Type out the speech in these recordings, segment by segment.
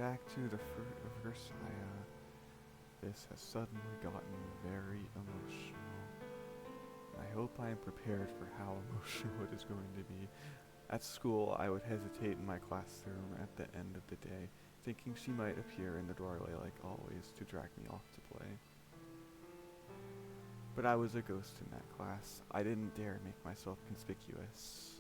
back to the fruit of Grisaia. This has suddenly gotten very emotional. I hope I am prepared for how emotional it is going to be. At school, I would hesitate in my classroom at the end of the day, thinking she might appear in the doorway like always to drag me off to play. But I was a ghost in that class. I didn't dare make myself conspicuous.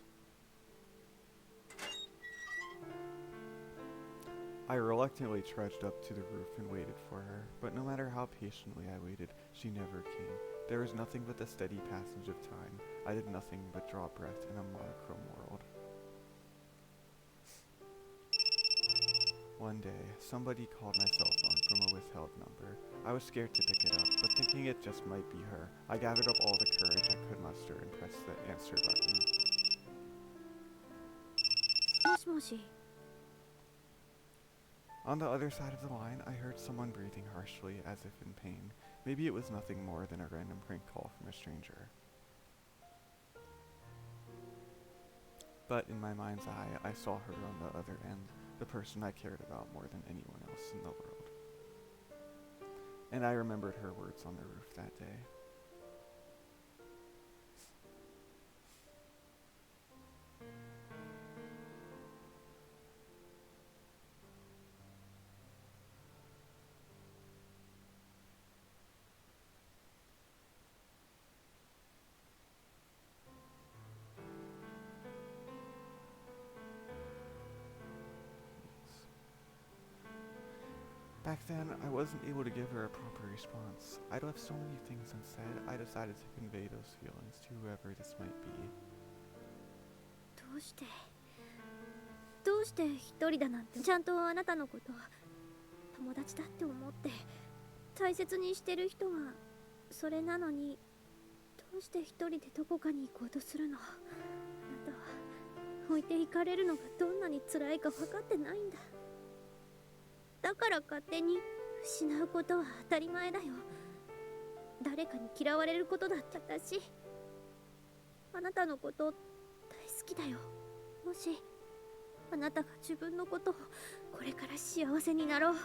I reluctantly trudged up to the roof and waited for her, but no matter how patiently I waited, she never came. There was nothing but the steady passage of time. I did nothing but draw breath in a monochrome world. One day, somebody called my cell phone from a withheld number. I was scared to pick it up, but thinking it just might be her, I gathered up all the courage I could muster and pressed the answer button. もしもし。 On the other side of the line, I heard someone breathing harshly, as if in pain. Maybe it was nothing more than a random prank call from a stranger. But in my mind's eye, I saw her on the other end, the person I cared about more than anyone else in the world. And I remembered her words on the roof that day. Back then, I wasn't able to give her a proper response. I'd left so many things unsaid, I decided to convey those feelings to whoever this might be. どうして一人だなんて。ちゃんとあなたのこと友達だって思って大切にしてる人がそれなのに、どうして一人でどこかに行こうとするの。あなたは置いていかれるのがどんなに辛いか分かってないんだ。だから勝手に失うことは当たり前だよ。誰かに嫌われることだって私。あなたのこと大好きだよ。もしあなたが自分のことをこれから幸せになろう。こ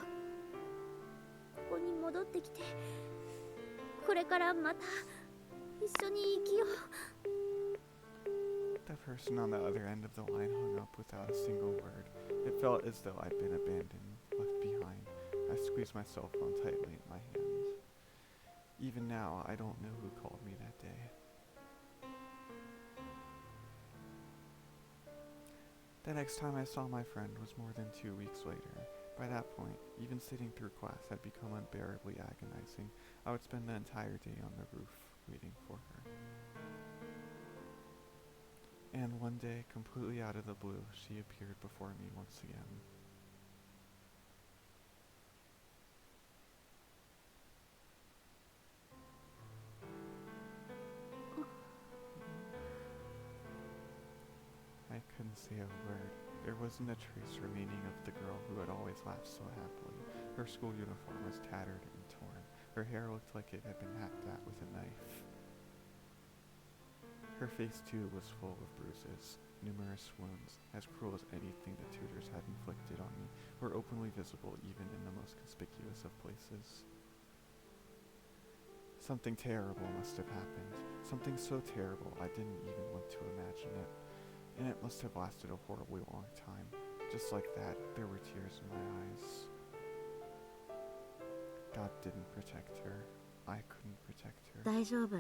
こに戻ってきて、これからまた一緒に生きよう。 The person on the other end of the line hung up without a single word. It felt as though I'd been abandoned, left behind. I squeezed my cell phone tightly in my hand. Even now, I don't know who called me that day. The next time I saw my friend was more than 2 weeks later. By that point, even sitting through class had become unbearably agonizing. I would spend the entire day on the roof, waiting for her. And one day, completely out of the blue, she appeared before me once again. I couldn't say a word. There wasn't a trace remaining of the girl who had always laughed so happily. Her school uniform was tattered and torn. Her hair looked like it had been hacked at with a knife. Her face, too, was full of bruises. Numerous wounds, as cruel as anything the tutors had inflicted on me, were openly visible even in the most conspicuous of places. Something terrible must have happened. Something so terrible I didn't even want to imagine it. And it must have lasted a horribly long time. Just like that, there were tears in my eyes. God didn't protect her. I couldn't protect her. 大丈夫。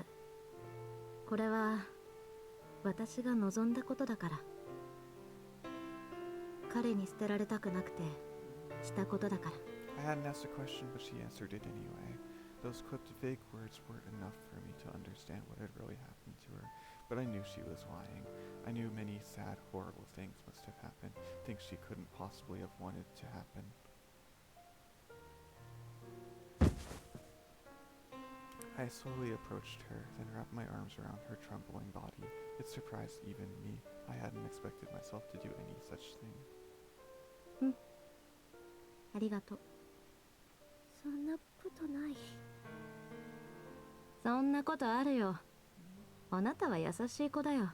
これは私が望んだことだから。彼に捨てられたくなくてしたことだから。I hadn't asked a question, but she answered it anyway. Those clipped, vague words weren't enough for me to understand what had really happened to her, but I knew she was lying. I knew many sad, horrible things must have happened, things she couldn't possibly have wanted to happen. I slowly approached her, then wrapped my arms around her trembling body. It surprised even me. I hadn't expected myself to do any such thing. ありがとう。そんなことない。そんなことあるよ。あなたは優しい子だよ。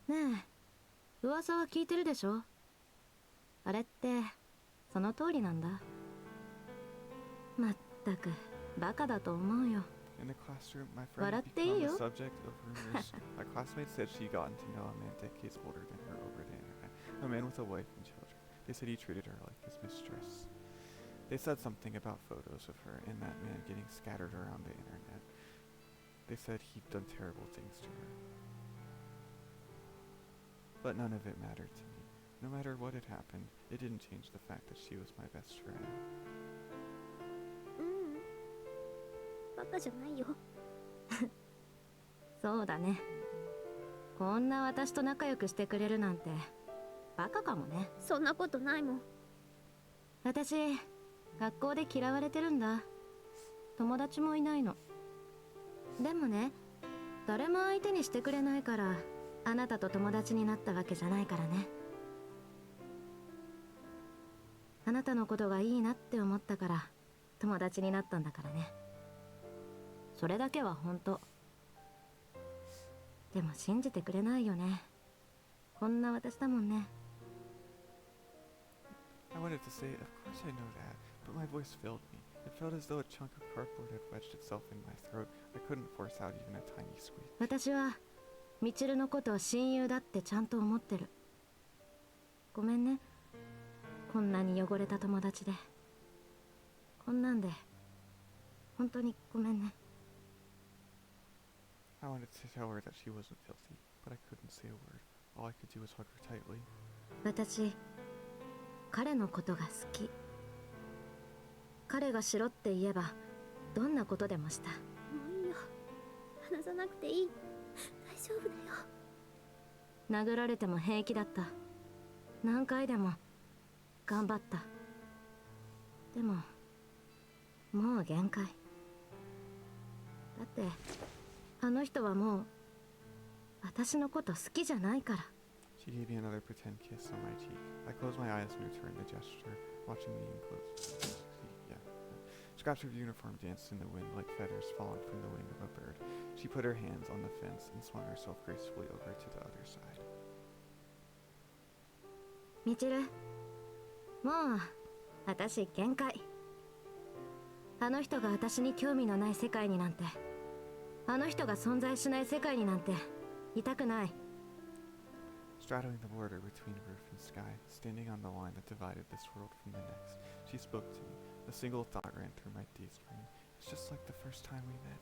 ねえ、噂は聞いてるでしょ？あれってその通りなんだ。まったくバカだと思うよ。In the classroom, my friend had 笑っていい become よ。 the subject of rumors. My classmates said she'd gotten to know a man decades older than her over the internet, a man with a wife and children. They said he treated her like his mistress. They said something about photos of her and that man getting scattered around the internet. They said he'd done terrible things to her. But none of it mattered to me. No matter what had happened, it didn't change the fact that she was my best friend. バカじゃないよ。そうだね。こんな私と仲良くしてくれるなんてバカかもね。そんなことないもん。私学校で嫌われてるんだ。友達もいないの。でもね、誰も相手にしてくれないからあなたと友達になったわけじゃないからね。あなたのことがいいなって思ったから友達になったんだからね。それだけは本当。でも信じてくれないよね。こんな私だもんね。I wanted to say, of course I know that, but my voice failed me. It felt as though a chunk of cardboard had wedged itself in my throat. I couldn't force out even a tiny squeak. 私はみちるのことを親友だってちゃんと思ってる。ごめんね。こんなに汚れた友達で。こんなんで本当にごめんね。I wanted to tell her that she wasn't filthy, but I couldn't say a word. All I could do was hug her tightly. 私彼のことが好き。彼がしろって言えばどんなことでもした。もういいよ。話さなくていい。大丈夫だよ。殴られても平気だった。何回でも頑張った。でももう限界。だってあの人はもう私のこと好きじゃないから。 She gave me another pretend kiss on my cheek. I closed my eyes and returned the gesture, watching the enclosed. Scraps of uniform danced in the wind like feathers fallen from the wing of a bird. She put her hands on the fence and swung herself gracefully over to the other side. みちる、もう私限界。あの人が私に興味のない世界になんて、あの人が存在しない世界になんていたくない。 Straddling the border between roof and sky, standing on the line that divided this world from the next, she spoke to me. A single thought ran through my dazed brain. It's just like the first time we met.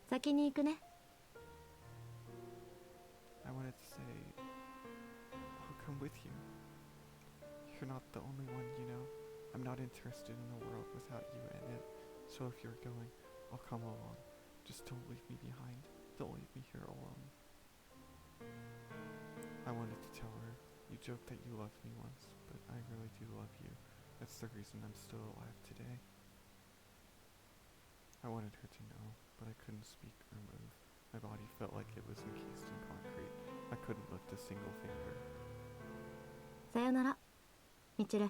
先に行くね。 I wanted to say, I'll come with you. You're not the only one, you know. I'm not interested in a world without you in it. So if you're going, I'll come along. Just don't leave me behind. Don't leave me here alone. I wanted to tell her, you joked that you loved me once, but I really do love you. That's the reason I'm still alive today. I wanted her to know, but I couldn't speak or move. My body felt like it was encased in concrete. I couldn't lift a single finger. さよなら、みちる。 I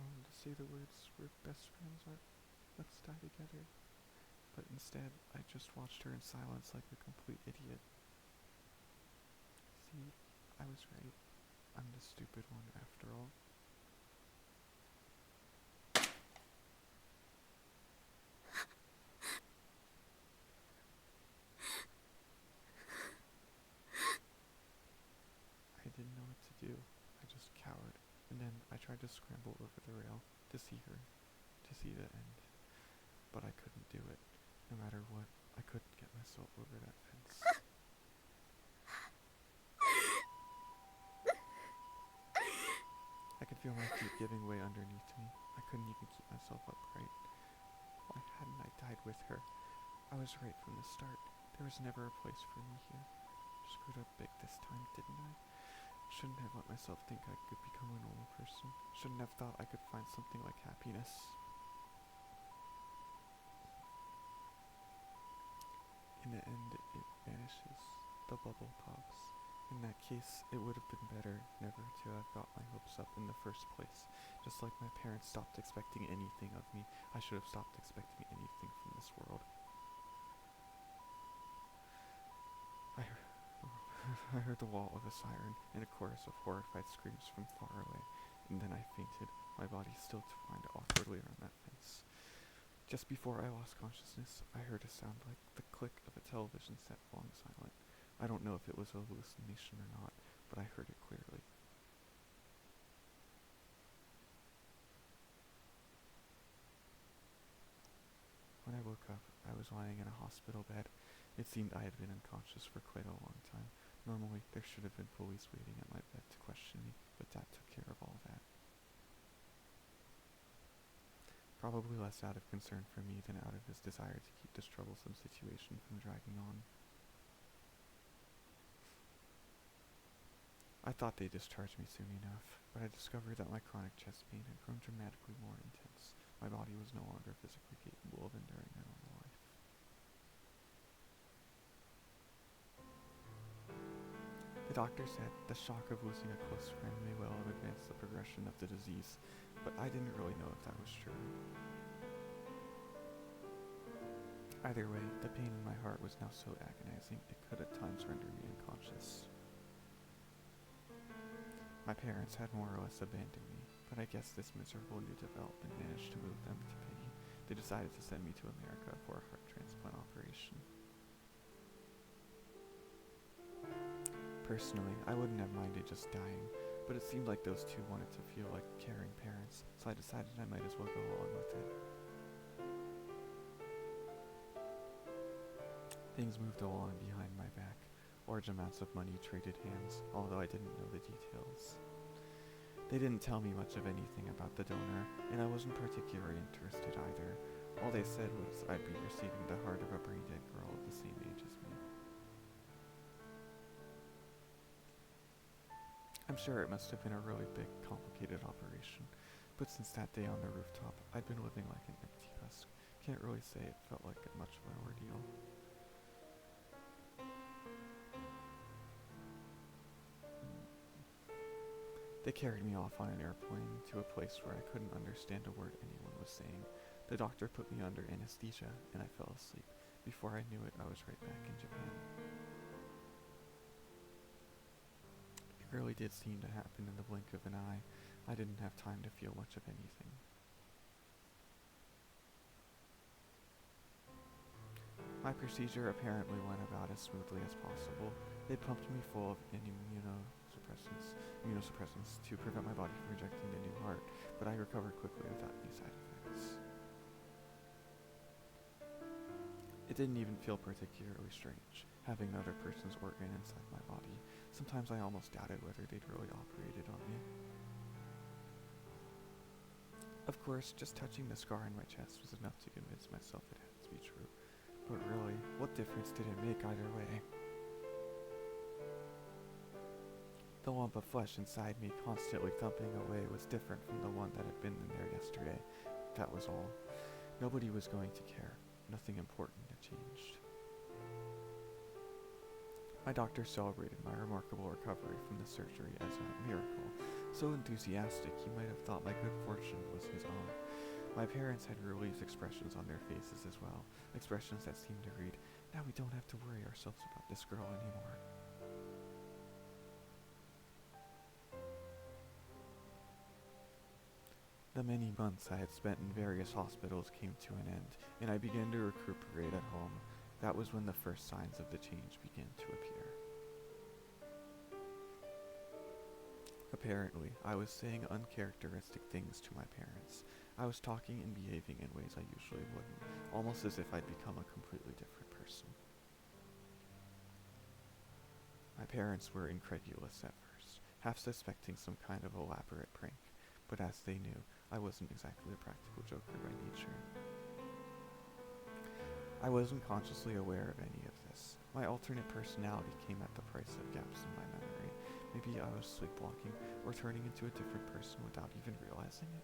wanted to say the words, we're best friends, let's die together. But instead, I just watched her in silence like a complete idiot. See, I was right. I'm the stupid one after all. I didn't know what to do. I just cowered. And then I tried to scramble over the rail to see her, to see the end. But I couldn't do it. No matter what, I couldn't get myself over that fence. I could feel my feet giving way underneath me. I couldn't even keep myself upright. Why hadn't I died with her? I was right from the start. There was never a place for me here. Screwed up big this time, didn't I? Shouldn't have let myself think I could become a normal person. Shouldn't have thought I could find something like happiness. In the end, it vanishes. The bubble pops. In that case, it would have been better never to have got my hopes up in the first place. Just like my parents stopped expecting anything of me, I should have stopped expecting anything from this world. I heard the wall of a siren and a chorus of horrified screams from far away, and then I fainted, my body still twined awkwardly around that fence. Just before I lost consciousness, I heard a sound like the click of a television set falling silent. I don't know if it was a hallucination or not, but I heard it clearly. When I woke up, I was lying in a hospital bed. It seemed I had been unconscious for quite a long time. Normally, there should have been police waiting at my bed to question me, but Dad took care of all that. Probably less out of concern for me than out of his desire to keep this troublesome situation from dragging on. I thought they'd discharge me soon enough, but I discovered that my chronic chest pain had grown dramatically more intense. My body was no longer physically capable of enduring a normal life. The doctor said the shock of losing a close friend may well have advanced the progression of the disease, but I didn't really know if that was true. Either way, the pain in my heart was now so agonizing it could at times render me unconscious. My parents had more or less abandoned me, but I guess this miserable new development managed to move them to pity. They decided to send me to America for a heart transplant operation. Personally, I wouldn't have minded just dying, but it seemed like those two wanted to feel like caring parents, so I decided I might as well go along with it. Things moved along behind my back. Large amounts of money traded hands, although I didn't know the details. They didn't tell me much of anything about the donor, and I wasn't particularly interested either. All they said was I'd be receiving the heart of a brain-dead girl of the same age as me. I'm sure it must have been a really big, complicated operation, but since that day on the rooftop, I'd been living like an empty husk. Can't really say it felt like much of an ordeal. They carried me off on an airplane to a place where I couldn't understand a word anyone was saying. The doctor put me under anesthesia, and I fell asleep. Before I knew it, I was right back in Japan. It really did seem to happen in the blink of an eye. I didn't have time to feel much of anything. My procedure apparently went about as smoothly as possible. They pumped me full of immunosuppressants to prevent my body from rejecting the new heart, but I recovered quickly without any side effects. It didn't even feel particularly strange, having another person's organ inside my body. Sometimes I almost doubted whether they'd really operated on me. Of course, just touching the scar in my chest was enough to convince myself it had to be true. But really, what difference did it make either way? The lump of flesh inside me constantly thumping away was different from the one that had been in there yesterday. That was all. Nobody was going to care. Nothing important had changed. My doctor celebrated my remarkable recovery from the surgery as a miracle. So enthusiastic, he might have thought my good fortune was his own. My parents had relieved expressions on their faces as well, expressions that seemed to read, "Now we don't have to worry ourselves about this girl anymore." The many months I had spent in various hospitals came to an end, and I began to recuperate at home. That was when the first signs of the change began to appear. Apparently, I was saying uncharacteristic things to my parents. I was talking and behaving in ways I usually wouldn't, almost as if I'd become a completely different person. My parents were incredulous at first, half suspecting some kind of elaborate prank, but as they knew, I wasn't exactly a practical joker by nature. I wasn't consciously aware of any of this. My alternate personality came at the price of gaps in my memory. Maybe I was sleepwalking or turning into a different person without even realizing it.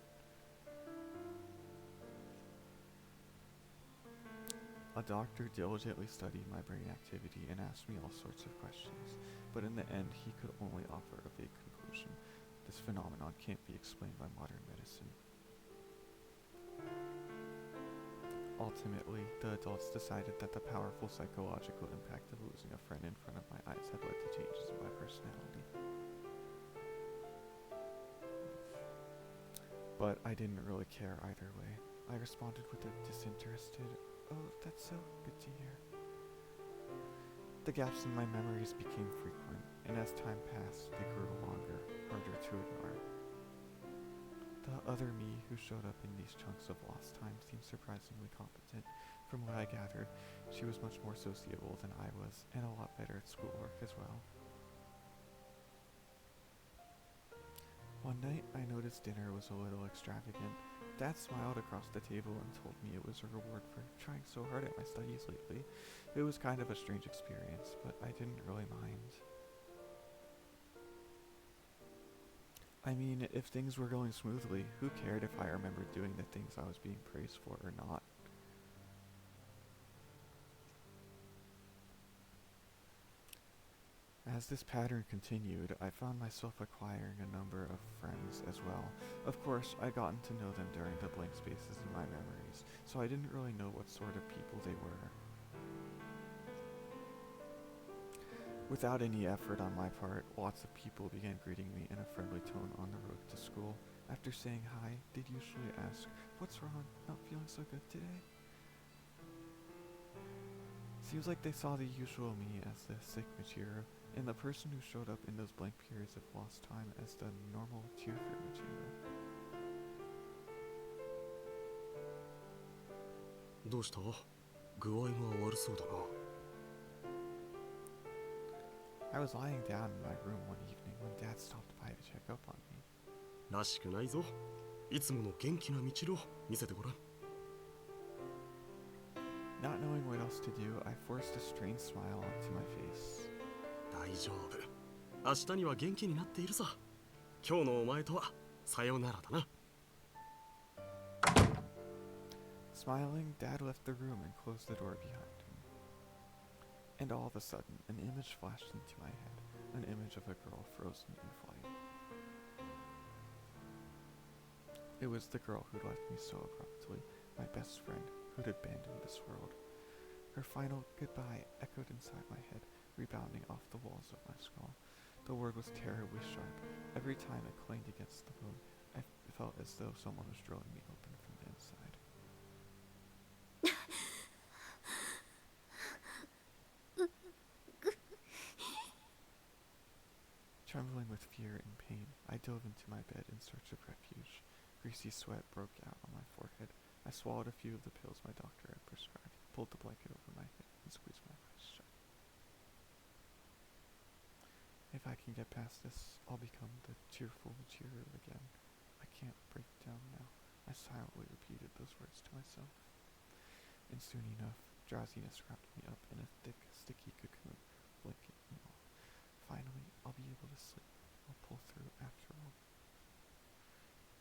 A doctor diligently studied my brain activity and asked me all sorts of questions, but in the end he could only offer a vague conclusion. This phenomenon can't be explained by modern medicine. Ultimately, the adults decided that the powerful psychological impact of losing a friend in front of my eyes had led to changes in my personality. But I didn't really care either way. I responded with a disinterested, "Oh, that's so good to hear." The gaps in my memories became frequent, and as time passed, they grew longer, harder to ignore. The other me who showed up in these chunks of lost time seemed surprisingly competent. From what I gathered, she was much more sociable than I was, and a lot better at schoolwork as well. One night, I noticed dinner was a little extravagant. Dad smiled across the table and told me it was a reward for trying so hard at my studies lately. It was kind of a strange experience, but I didn't really mind. I mean, if things were going smoothly, who cared if I remembered doing the things I was being praised for or not? As this pattern continued, I found myself acquiring a number of friends as well. Of course, I'd gotten to know them during the blank spaces in my memories, so I didn't really know what sort of people they were. Without any effort on my part, lots of people began greeting me in a friendly tone on the road to school. After saying hi, they'd usually ask, "What's wrong? Not feeling so good today?" Seems like they saw the usual me as the sick Michiru, and the person who showed up in those blank periods of lost time as the normal, cheerful Michiru. どうした？具合が悪そうだな。 I was lying down in my room one evening when Dad stopped by to check up on me. らしくないぞ。いつもの元気な道路見せてごらん。 Not knowing what else to do, I forced a strained smile onto my face. 大丈夫。明日には元気になっているさ。今日のお前とはさよならだな。 Smiling, Dad left the room and closed the door behind him. And all of a sudden, an image flashed into my head, an image of a girl frozen in flight. It was the girl who'd left me so abruptly, my best friend who'd abandoned this world. Her final goodbye echoed inside my head, rebounding off the walls of my skull. The word was terribly sharp. Every time it clanged against the bone, I felt as though someone was drilling me open from the inside. Trembling with fear and pain, I dove into my bed in search of refuge. Greasy sweat broke out on my forehead. I swallowed a few of the pills my doctor had prescribed, pulled the blanket over my head, and squeezed my eyes shut. If I can get past this, I'll become the cheerful Michiru again. I can't break down now. I silently repeated those words to myself. And soon enough, drowsiness wrapped me up in a thick, sticky cocoon, blanket and all. Finally, I'll be able to sleep. I'll pull through after all.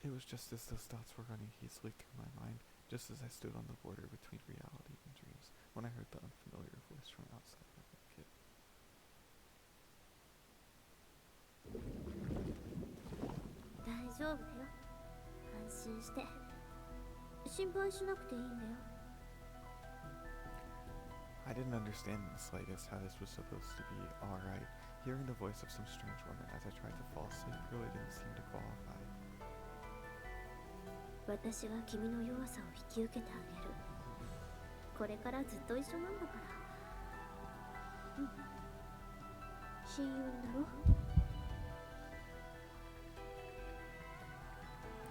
It was just as those thoughts were running hastily through my mind, just as I stood on the border between reality and dreams, when I heard the unfamiliar voice from outside my blanket. 大丈夫だよ。安心して。心配しなくていいんだよ。 I didn't understand in the slightest how this was supposed to be alright. Hearing the voice of some strange woman as I tried to fall asleep really didn't seem to qualify. 私が君の弱さを引き受けてあげる。これからずっと一緒なんだから。うん。親友だろ。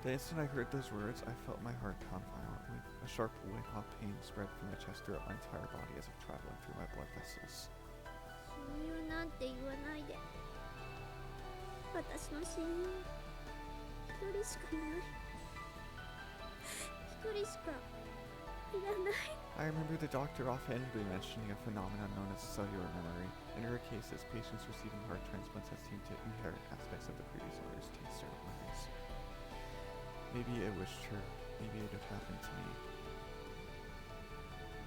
The instant I heard those words, I felt my heart pound violently. A sharp, white-hot pain spread from my chest throughout my entire body as if traveling through my blood vessels. 親友なんて言わないで。私の親友一人しかいない。一人しかいらない。 I remember the doctor offhandedly mentioning a phenomenon known as cellular memory. In her cases, patients receiving heart transplants had seemed to inherit aspects of the previous owner's taste or memories. Maybe it was true. Maybe it had happened to me.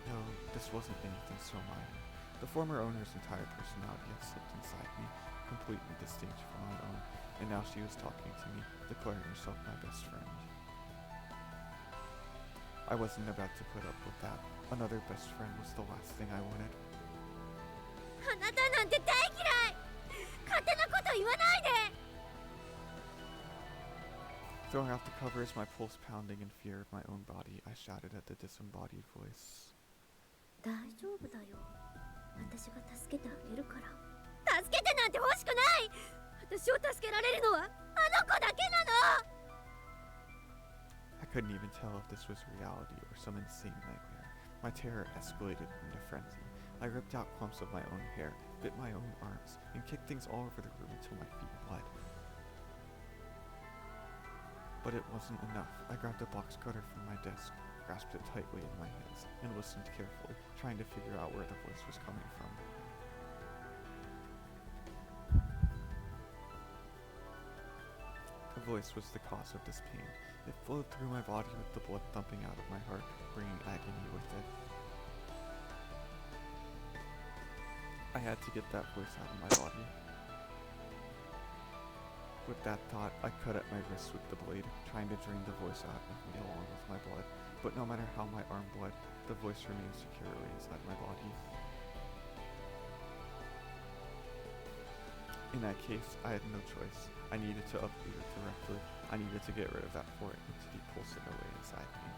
No, this wasn't anything so minor. The former owner's entire personality had slipped inside me, completely distinct from my own, and now she was talking to me, declaring herself my best friend. I wasn't about to put up with that. Another best friend was the last thing I wanted. あなたなんて大嫌い。勝手なこと言わないで。 Throwing off the covers, my pulse pounding in fear of my own body, I shouted at the disembodied voice. 大丈夫だよ。私が助けてあげるから。助けてなんて欲しくない。私を助けられるのはあの子だけなの。 I couldn't even tell if this was reality or some insane nightmare. My terror escalated into frenzy. I ripped out clumps of my own hair, bit my own arms, and kicked things all over the room until my feet bled. But it wasn't enough. I grabbed a box cutter from my desk, grasped it tightly in my hands, and listened carefully, trying to figure out where the voice was coming from. The voice was the cause of this pain. It flowed through my body with the blood thumping out of my heart, bringing agony with it. I had to get that voice out of my body. With that thought, I cut at my wrist with the blade, trying to drain the voice out of me along with my blood. But no matter how my arm bled, the voice remained securely inside my body. In that case, I had no choice. I needed to uproot it directly. I needed to get rid of that foreign entity pulsing away inside me.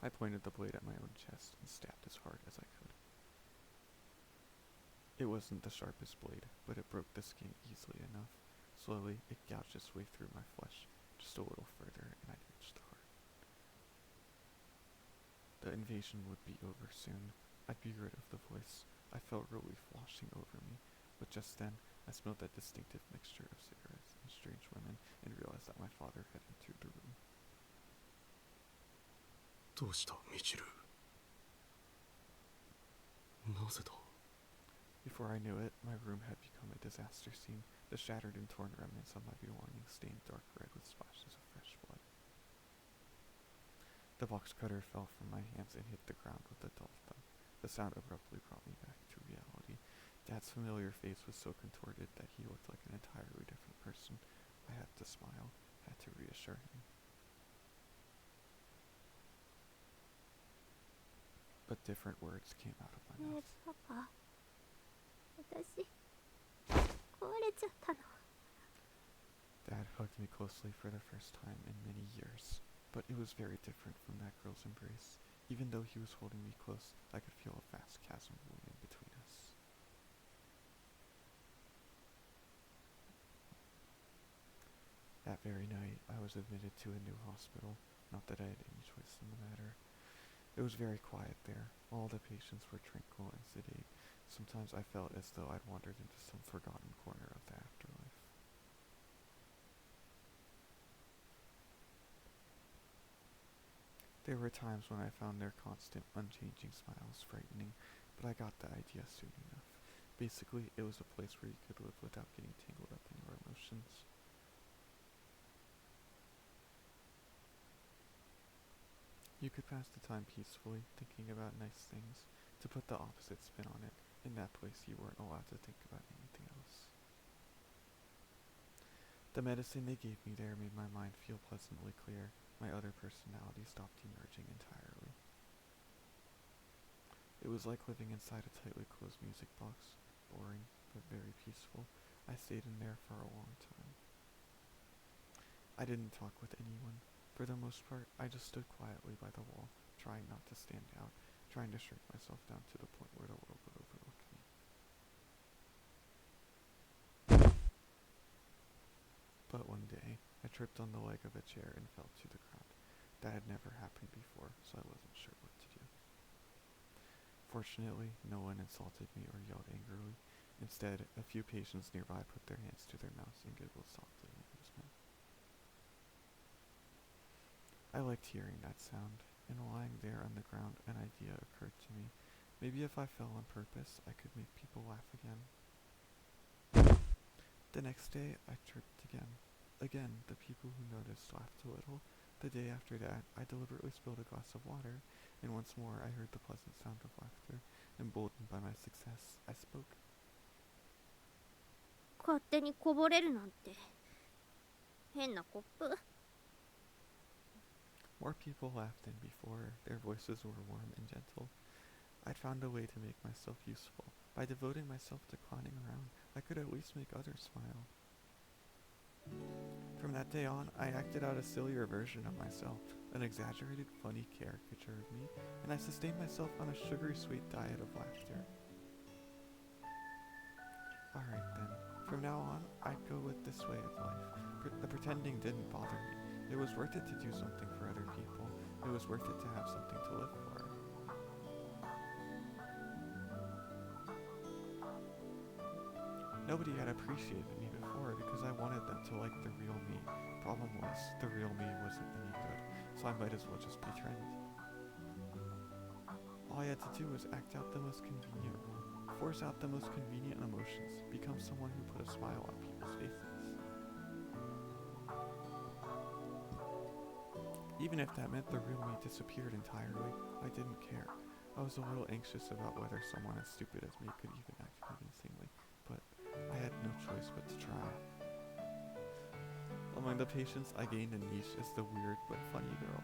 I pointed the blade at my own chest and stabbed as hard as I could. It wasn't the sharpest blade, but it broke the skin easily enough. Slowly, it gouged its way through my flesh, just a little further, and I'd reached the heart. The invasion would be over soon. I'd be rid of the voice. I felt relief washing over me, but just then, I smelled that distinctive mixture of cigarettes and strange women, and realized that my father had entered the room. どうした、ミチル。なぜだ。 Before I knew it, my room had become a disaster scene. The shattered and torn remnants of my belongings stained dark red with splashes of fresh blood. The box cutter fell from my hands and hit the ground with a dull thud. The sound abruptly brought me back to reality. Dad's familiar face was so contorted that he looked like an entirely different person. I had to smile, had to reassure him. But different words came out of my ねえ mouth. パパ、私壊れちゃったの。 Dad hugged me closely for the first time in many years, but it was very different from that girl's embrace. Even though he was holding me close, I could feel a vast chasm looming between us. That very night, I was admitted to a new hospital, not that I had any choice in the matter. It was very quiet there. All the patients were tranquil and sedate. Sometimes I felt as though I'd wandered into some forgotten corner of the afterlife. There were times when I found their constant, unchanging smiles frightening, but I got the idea soon enough. Basically, it was a place where you could live without getting tangled up in your emotions. You could pass the time peacefully, thinking about nice things. To put the opposite spin on it, in that place you weren't allowed to think about anything else. The medicine they gave me there made my mind feel pleasantly clear. My other personality stopped emerging entirely. It was like living inside a tightly closed music box, boring but very peaceful. I stayed in there for a long time. I didn't talk with anyone. For the most part, I just stood quietly by the wall, trying not to stand out, trying to shrink myself down to the point where the world would overlook me. But one day, I tripped on the leg of a chair and fell to the ground. That had never happened before, so I wasn't sure what to do. Fortunately, no one insulted me or yelled angrily. Instead, a few patients nearby put their hands to their mouths and giggled softly in amusement. I liked hearing that sound, and lying there on the ground, an idea occurred to me. Maybe if I fell on purpose, I could make people laugh again. The next day, I tripped again. Again, the people who noticed laughed a little, The day after that, I deliberately spilled a glass of water, and once more I heard the pleasant sound of laughter. Emboldened by my success, I spoke. 勝手にこぼれるなんて変なコップ。 More people laughed than before. Their voices were warm and gentle. I'd found a way to make myself useful. By devoting myself to clowning around, I could at least make others smile. From that day on, I acted out a sillier version of myself, an exaggerated, funny caricature of me, and I sustained myself on a sugary sweet diet of laughter. Alright then, from now on, I'd go with this way of life. The pretending didn't bother me. It was worth it to do something for other people. It was worth it to have something to live for. Nobody had appreciated me before because I wanted them to like the real me. Problem was, the real me wasn't any good, so I might as well just be trend. All I had to do was act out the most convenient role, force out the most convenient emotions, become someone who put a smile on people's faces. Even if that meant the real me disappeared entirely, I didn't care. I was a little anxious about whether someone as stupid as me could even act convincingly, but I had no choice but to try. Among the patients, I gained a niche as the weird but funny girl.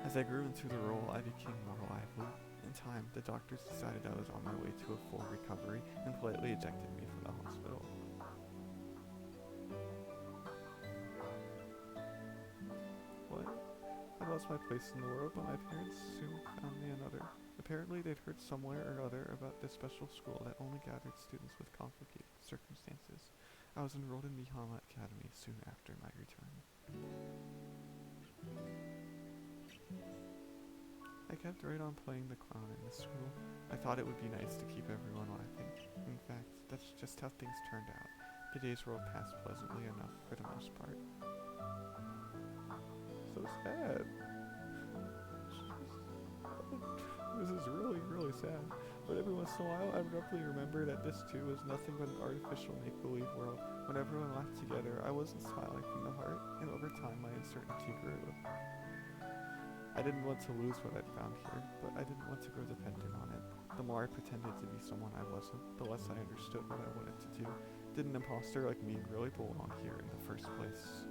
As I grew into the role, I became more lively. In time, the doctors decided I was on my way to a full recovery and politely ejected me from the hospital. What? I lost my place in the world, but my parents soon found me another. Apparently, they'd heard somewhere or other about this special school that only gathered students with complicated circumstances. I was enrolled in Mihama Academy soon after my return. I kept right on playing the clown in the school. I thought it would be nice to keep everyone laughing. In fact, that's just how things turned out. The days rolled past pleasantly enough for the most part. So sad. This is really, really sad. But every once in a while, I abruptly remember that this too was nothing but an artificial make-believe world. When everyone laughed together, I wasn't smiling from the heart, and over time my uncertainty grew. I didn't want to lose what I'd found here, but I didn't want to grow dependent on it. The more I pretended to be someone I wasn't, the less I understood what I wanted to do. Did an imposter like me really belong here in the first place?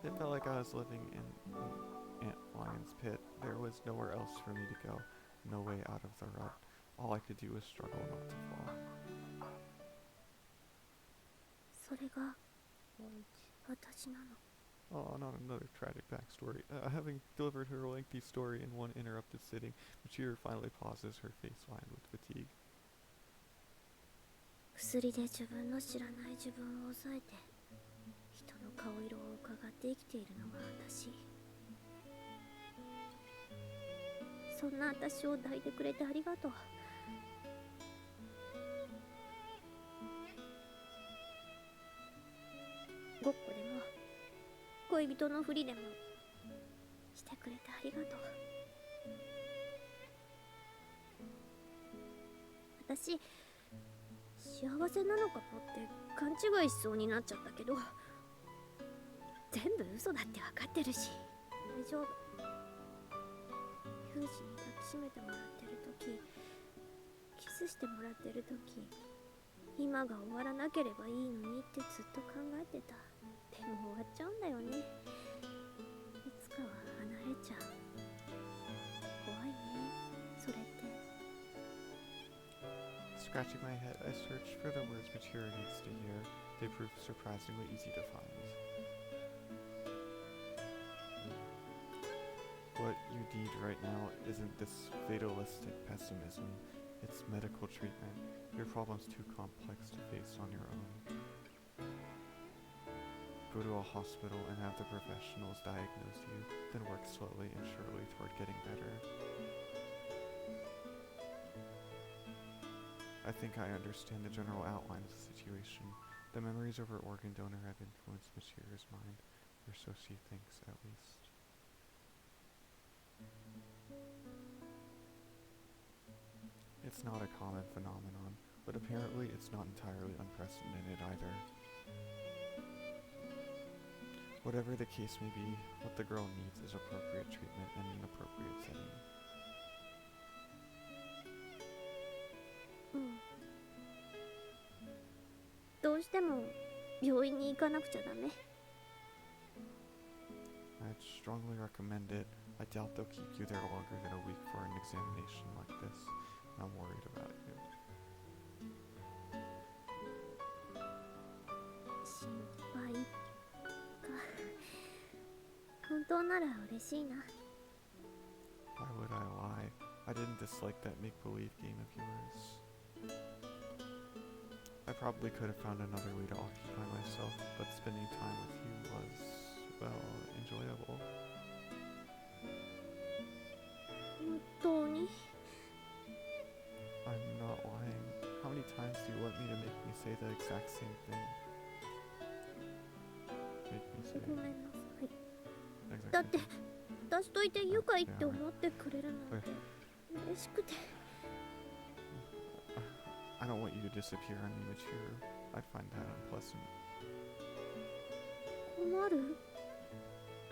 It felt like I was living in an ant lion's pit. There was nowhere else for me to go, no way out of the rut. All I could do was struggle not to fall. それが私なの。 Oh, not another tragic backstory. Having delivered her lengthy story in one interrupted sitting, Michiru finally pauses, her face lined with fatigue. 薬で自分の知らない自分を抑えて人の顔色を伺って生きているのが私。そんな私を抱いてくれてありがとう。ごっこでも恋人のふりでもしてくれてありがとう。私幸せなのかもって勘違いしそうになっちゃったけど、全部嘘だって分かってるし大丈夫。ユージに抱きしめてもらってる時、キスしてもらってる時、今が終わらなければいいのにってずっと考えてた。でも終わっちゃうんだよね。いつかは離れちゃう。怖いね、それって。 Scratching my head, I searched for the words Michiru needs to hear. They proved surprisingly easy to find. What you need right now isn't this fatalistic pessimism. It's medical treatment. Your problem's too complex to face on your own. Go to a hospital and have the professionals diagnose you, then work slowly and surely toward getting better. I think I understand the general outline of the situation. The memories of her organ donor have influenced Michiru's mind, or so she thinks at least. It's not a common phenomenon, but apparently it's not entirely unprecedented either. Whatever the case may be, what the girl needs is appropriate treatment in an appropriate setting. うん。どうしても病院に行かなくちゃダメ。I'd strongly recommend it. I doubt they'll keep you there longer than a week for an examination like this. I'm worried about you. 心配か。本当なら嬉しいな。Why would I lie? I didn't dislike that make-believe game of yours. I probably could have found another way to occupy myself, but spending time with you was, well, enjoyable. 本当に I'm not lying. How many times do you want me to make me say the exact same thing? Make me say ごめんなさい。 the exact だ same って thing. 私といて愉快って思ってくれるなんて嬉しくて。 I don't want you to disappear on me, Michiru. I'd find that unpleasant. 困る？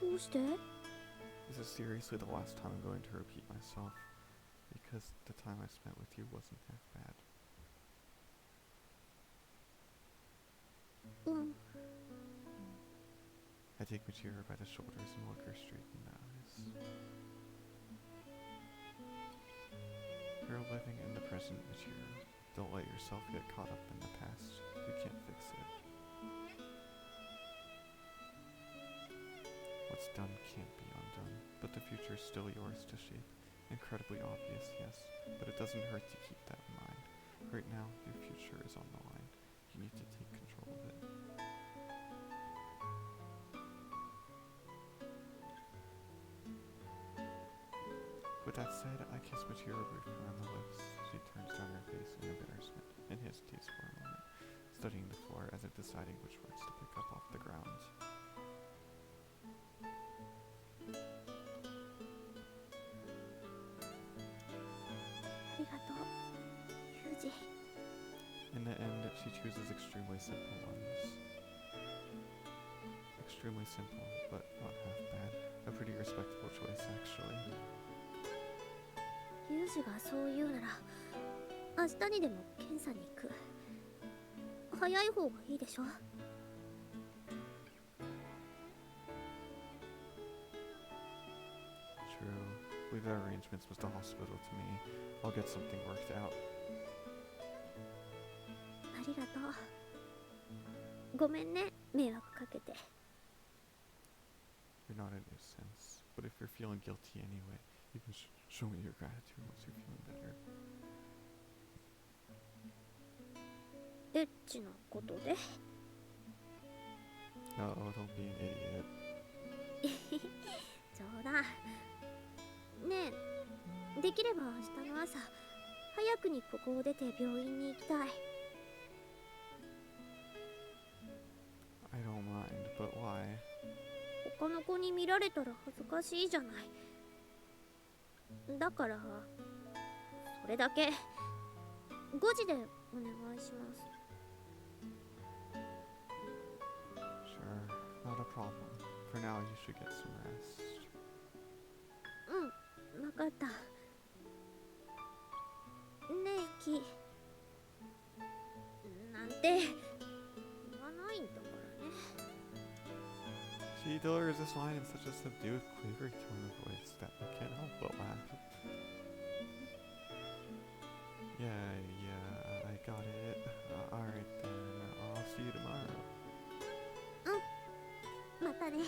どうして？ This is seriously the last time I'm going to repeat myself, because the time I spent with you wasn't half bad. うん。 I take Michiru by the shoulders and look her straight in the eyes. You're living in the present, Michiru. Don't let yourself get caught up in the past. You can't fix it. What's done can't be undone, but the future's still yours to shape. Incredibly obvious, yes, but it doesn't hurt to keep that in mind. Right now, your future is on the line. You need to take control of it. With that said, I kiss Michiru briefly on the lips. She turns down her face in embarrassment and hesitates for a moment, studying the floor as if deciding which words to pick up off the ground. ありがとう、ユージ。 In the end, she chooses extremely simple ones. Extremely simple, but not half bad. A pretty respectable choice, actually. ユージがそう言うなら明日にでも検査に行く。早い方がいいでしょ。 True. Leave the arrangements with the hospital to me. I'll get something worked out. ありがとう。ごめんね、迷惑かけて。 You're not a nuisance. But if you're feeling guilty anyway, you can show me your gratitude once you're feeling better. エッチなことで。 No, don't be an idiot. 冗談。ねえ、できれば明日の朝早くにここを出て病院に行きたい。 I don't mind, but why? 他の子に見られたら恥ずかしいじゃない。だからそれだけ5時でお願いします。 Sure, not a problem. For now, you should get some rest. うん、わかった。ねえキなんて言わないんだからね。 She delivers this line in such a subdued, quavery tone of voice that I can't help but laugh. Yeah, I got it. Alright then, I'll see you tomorrow. またね。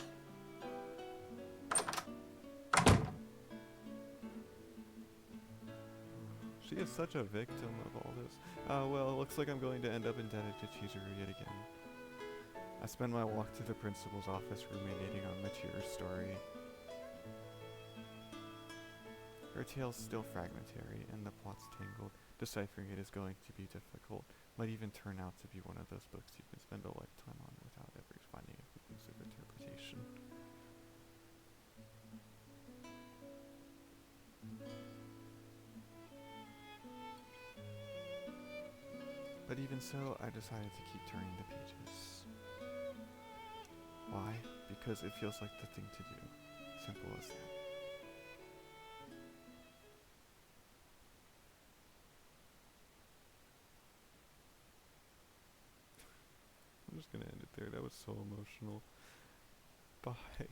She is such a victim of all this. Well, looks like I'm going to end up indebted to Chizuru yet again. I spend my walk to the principal's office ruminating on Michiru's story. Her tale's still fragmentary, and the plot's tangled. Deciphering it is going to be difficult. Might even turn out to be one of those books you can spend a lifetime on without ever finding a conclusive interpretation. But even so, I decided to keep turning the pages. Why? because it feels like the thing to do. Simple as that. I'm just gonna end it there. That was so emotional. Bye.